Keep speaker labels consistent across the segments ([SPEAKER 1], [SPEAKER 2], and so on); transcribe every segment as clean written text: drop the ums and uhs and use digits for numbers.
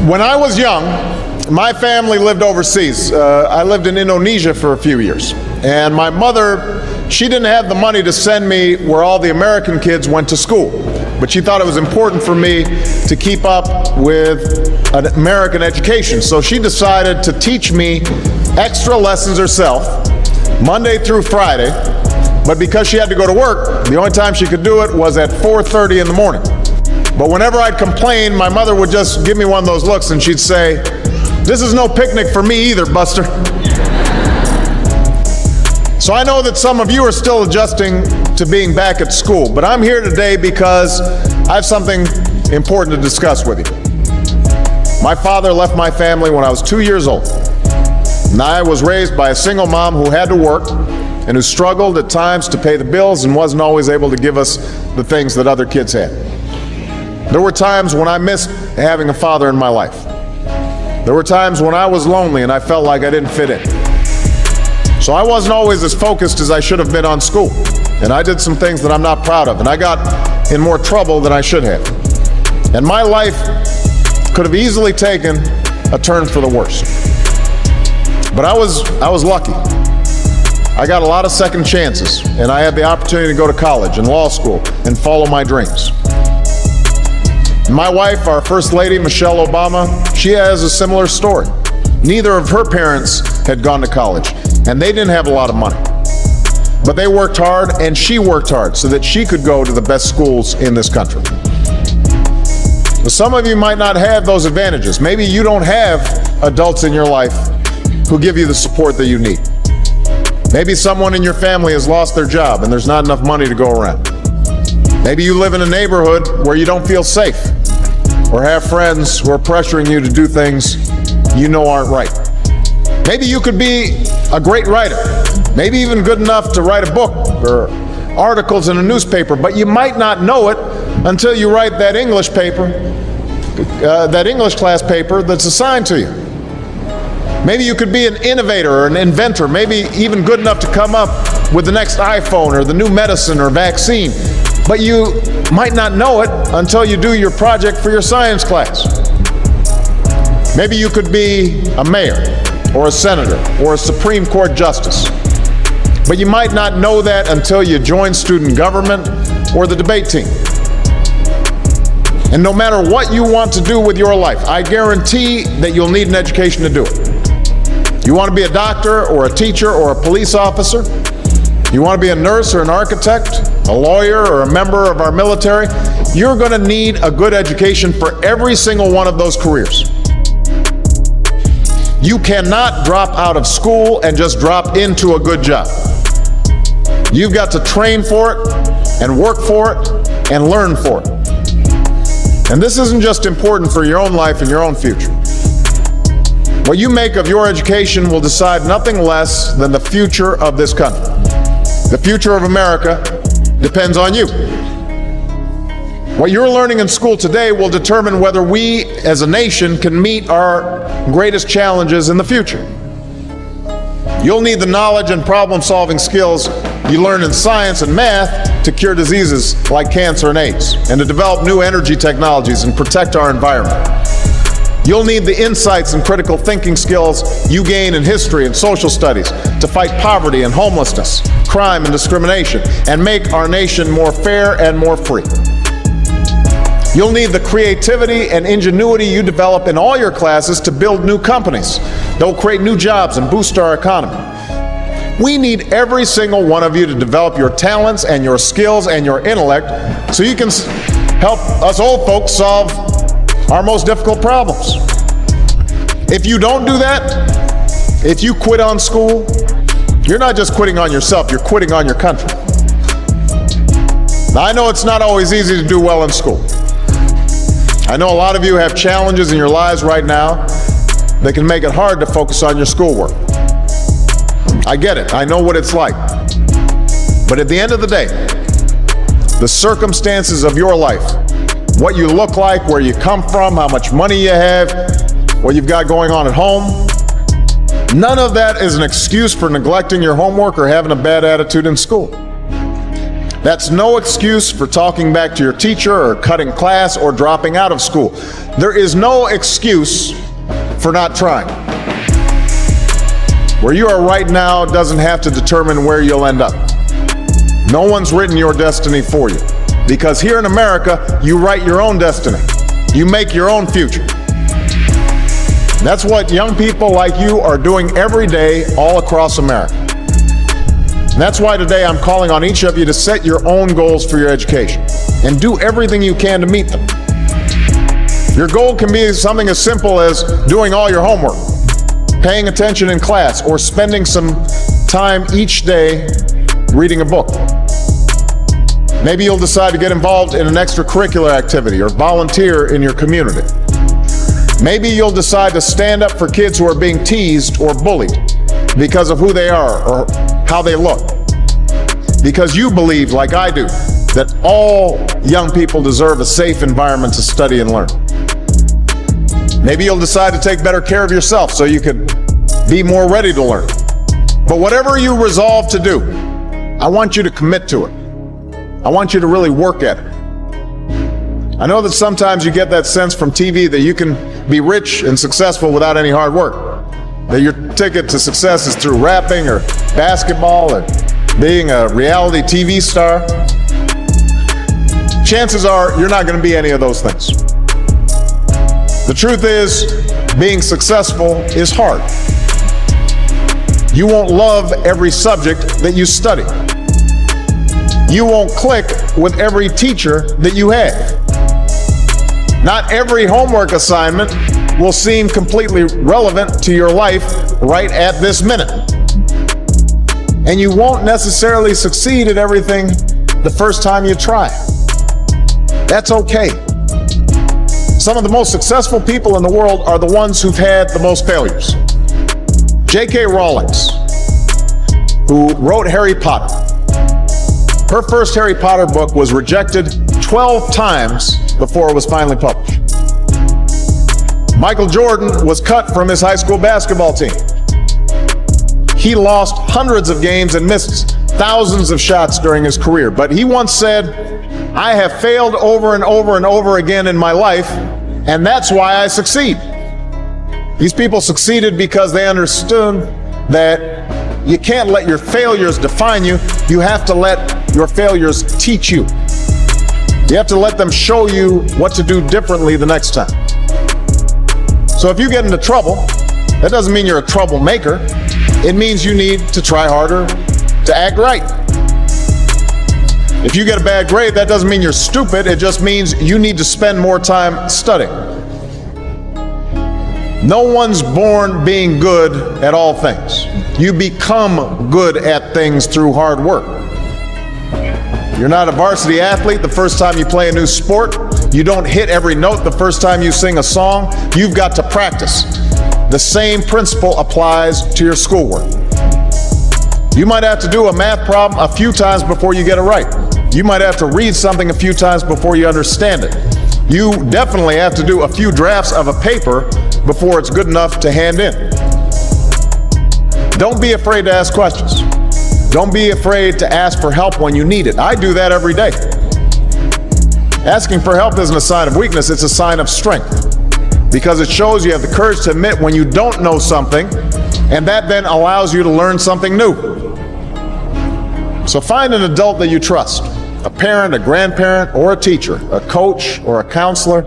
[SPEAKER 1] When I was young, my family lived overseas. I lived in Indonesia for a few years. And my mother, she didn't have the money to send me where all the American kids went to school. But she thought it was important for me to keep up with an American education. So she decided to teach me extra lessons herself, Monday through Friday. But because she had to go to work, the only time she could do it was at 4:30 in the morning. But whenever I'd complain, my mother would just give me one of those looks and she'd say, "This is no picnic for me either, Buster." So I know that some of you are still adjusting to being back at school, but I'm here today because I have something important to discuss with you. My father left my family when I was 2 years old, and I was raised by a single mom who had to work and who struggled at times to pay the bills and wasn't always able to give us the things that other kids had. There were times when I missed having a father in my life. There were times when I was lonely and I felt like I didn't fit in. So I wasn't always as focused as I should have been on school. And I did some things that I'm not proud of. And I got in more trouble than I should have. And my life could have easily taken a turn for the worse. But I was lucky. I got a lot of second chances. And I had the opportunity to go to college and law school and follow my dreams. My wife, our First Lady, Michelle Obama, she has a similar story. Neither of her parents had gone to college, and they didn't have a lot of money. But they worked hard, and she worked hard so that she could go to the best schools in this country. But some of you might not have those advantages. Maybe you don't have adults in your life who give you the support that you need. Maybe someone in your family has lost their job, and there's not enough money to go around. Maybe you live in a neighborhood where you don't feel safe, or have friends who are pressuring you to do things you know aren't right. Maybe you could be a great writer, maybe even good enough to write a book or articles in a newspaper, but you might not know it until you write that English class paper that's assigned to you. Maybe you could be an innovator or an inventor, maybe even good enough to come up with the next iPhone or the new medicine or vaccine. But you might not know it until you do your project for your science class. Maybe you could be a mayor or a senator or a Supreme Court justice. But you might not know that until you join student government or the debate team. And no matter what you want to do with your life, I guarantee that you'll need an education to do it. You want to be a doctor or a teacher or a police officer? You want to be a nurse or an architect, a lawyer or a member of our military? You're going to need a good education for every single one of those careers. You cannot drop out of school and just drop into a good job. You've got to train for it and work for it and learn for it. And this isn't just important for your own life and your own future. What you make of your education will decide nothing less than the future of this country. The future of America depends on you. What you're learning in school today will determine whether we as a nation can meet our greatest challenges in the future. You'll need the knowledge and problem-solving skills you learn in science and math to cure diseases like cancer and AIDS, and to develop new energy technologies and protect our environment. You'll need the insights and critical thinking skills you gain in history and social studies to fight poverty and homelessness, crime and discrimination, and make our nation more fair and more free. You'll need the creativity and ingenuity you develop in all your classes to build new companies that will create new jobs and boost our economy. We need every single one of you to develop your talents and your skills and your intellect so you can help us old folks solve our most difficult problems. If you don't do that, if you quit on school, you're not just quitting on yourself, you're quitting on your country. Now, I know it's not always easy to do well in school. I know a lot of you have challenges in your lives right now that can make it hard to focus on your schoolwork. I get it, I know what it's like. But at the end of the day, the circumstances of your life, what you look like, where you come from, how much money you have, what you've got going on at home, none of that is an excuse for neglecting your homework or having a bad attitude in school. That's no excuse for talking back to your teacher or cutting class or dropping out of school. There is no excuse for not trying. Where you are right now doesn't have to determine where you'll end up. No one's written your destiny for you. Because here in America, you write your own destiny. You make your own future. That's what young people like you are doing every day all across America. And that's why today I'm calling on each of you to set your own goals for your education and do everything you can to meet them. Your goal can be something as simple as doing all your homework, paying attention in class, or spending some time each day reading a book. Maybe you'll decide to get involved in an extracurricular activity or volunteer in your community. Maybe you'll decide to stand up for kids who are being teased or bullied because of who they are or how they look. Because you believe, like I do, that all young people deserve a safe environment to study and learn. Maybe you'll decide to take better care of yourself so you can be more ready to learn. But whatever you resolve to do, I want you to commit to it. I want you to really work at it. I know that sometimes you get that sense from TV that you can be rich and successful without any hard work. That your ticket to success is through rapping or basketball or being a reality TV star. Chances are you're not going to be any of those things. The truth is, being successful is hard. You won't love every subject that you study. You won't click with every teacher that you have. Not every homework assignment will seem completely relevant to your life right at this minute. And you won't necessarily succeed at everything the first time you try. That's okay. Some of the most successful people in the world are the ones who've had the most failures. J.K. Rowling, who wrote Harry Potter. Her first Harry Potter book was rejected 12 times before it was finally published. Michael Jordan was cut from his high school basketball team. He lost hundreds of games and missed thousands of shots during his career. But he once said, "I have failed over and over and over again in my life, and that's why I succeed." These people succeeded because they understood that you can't let your failures define you. You have to let your failures teach you. You have to let them show you what to do differently the next time. So if you get into trouble, that doesn't mean you're a troublemaker. It means you need to try harder to act right. If you get a bad grade, that doesn't mean you're stupid. It just means you need to spend more time studying. No one's born being good at all things. You become good at things through hard work. You're not a varsity athlete the first time you play a new sport. You don't hit every note the first time you sing a song. You've got to practice. The same principle applies to your schoolwork. You might have to do a math problem a few times before you get it right. You might have to read something a few times before you understand it. You definitely have to do a few drafts of a paper before it's good enough to hand in. Don't be afraid to ask questions. Don't be afraid to ask for help when you need it. I do that every day. Asking for help isn't a sign of weakness, it's a sign of strength. Because it shows you have the courage to admit when you don't know something, and that then allows you to learn something new. So find an adult that you trust, a parent, a grandparent, or a teacher, a coach, or a counselor,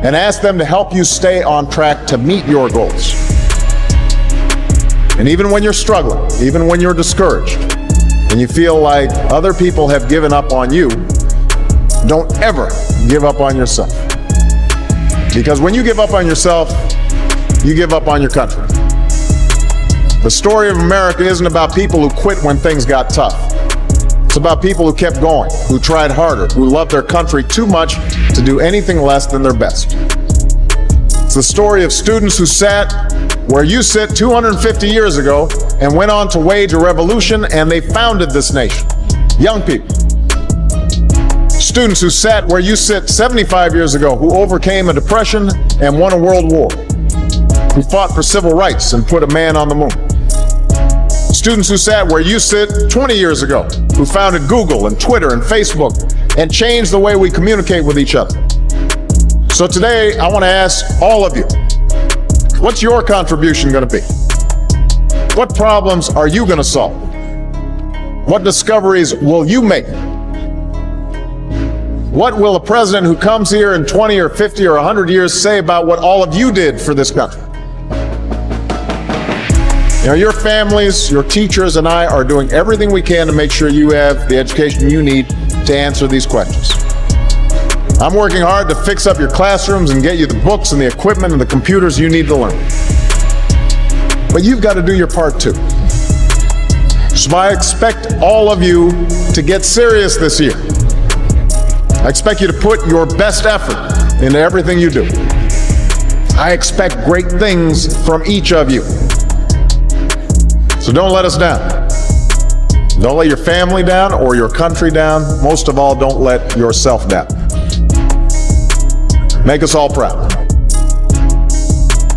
[SPEAKER 1] and ask them to help you stay on track to meet your goals. And even when you're struggling, even when you're discouraged, and you feel like other people have given up on you, don't ever give up on yourself. Because when you give up on yourself, you give up on your country. The story of America isn't about people who quit when things got tough. It's about people who kept going, who tried harder, who loved their country too much to do anything less than their best. It's the story of students who sat where you sit 250 years ago and went on to wage a revolution, and they founded this nation. Young people. Students who sat where you sit 75 years ago, who overcame a depression and won a world war, who fought for civil rights and put a man on the moon. Students who sat where you sit 20 years ago, who founded Google and Twitter and Facebook and changed the way we communicate with each other. So today, I want to ask all of you, what's your contribution going to be? What problems are you going to solve? What discoveries will you make? What will a president who comes here in 20 or 50 or 100 years say about what all of you did for this country? You know, your families, your teachers, and I are doing everything we can to make sure you have the education you need to answer these questions. I'm working hard to fix up your classrooms and get you the books and the equipment and the computers you need to learn. But you've got to do your part too. So I expect all of you to get serious this year. I expect you to put your best effort into everything you do. I expect great things from each of you. So don't let us down. Don't let your family down or your country down. Most of all, don't let yourself down. Make us all proud.